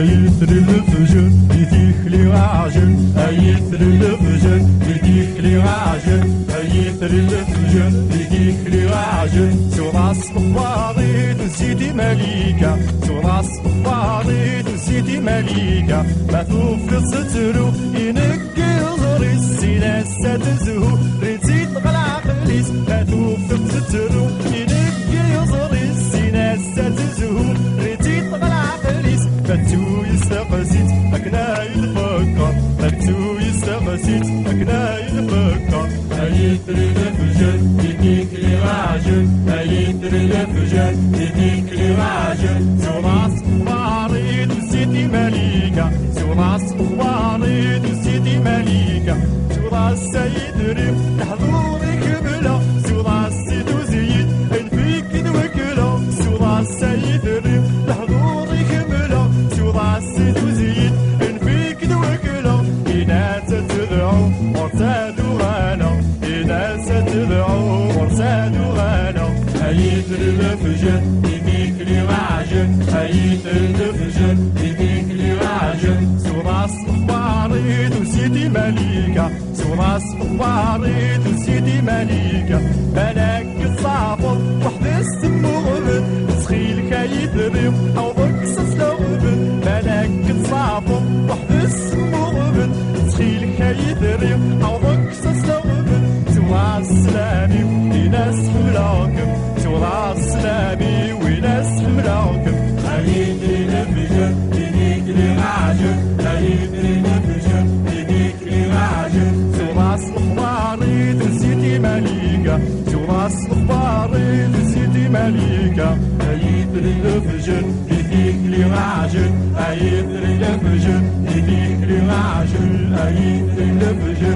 أيثر الفجر يديخلي وعجل أيثر الفجر يديخلي وعجل أيثر الفجر يديخلي وعجل سراس بخواري تزيدي مليكة سراس بخواري تزيدي مليكة ما توفي سترو ينقي يزري السينة ستزهو ريتي تغلع قليس ما توفي سترو ينقي يزري السينة ستزهو ريتي تغلع قليس فتو يستغسيت أكنا يتفكر فتو يستغسيت أكنا يتفكر أيثر الفجر يديك لي راجل أيثر الفجر يديك لي راجل سراس بخواري وسيدي مليكة سراس بخواري وسيدي مليكة سراس سيد ريم تحضوري كملة سراس سيد وزيد الفيك دوكلة سراس سيد ريم تحضوري كملة سراس سيد وزيد الفيك دوكلة إنا تتدعو ورتادو غانا إنا ستدعو ورتادو غانا أيثر الفجر يديك لي راجل أيثر الفجر يديك لي راجل سراس بخواري وسيدي مليكة سراس بخواري وسيدي مليكة بلاك الصافر وحد السم وغبن تسخيلك يثرم أو بكسس لغبن بلاك الصافر وحد السم وغبن تسخيلك يثرم أو بكسس لغبن سراس سلامي وناس حملاكم سراس سلامي وناس حملاكم أيثر الفجر يديك لي راجل أيثر الفجر يديك لي راجل سراس بخواري وسيدي مليكة سراس بخواري وسيدي مليكة أيثر الفجر يديك لي راجل أيثر الفجر يديك لي راجل أيثر الفجر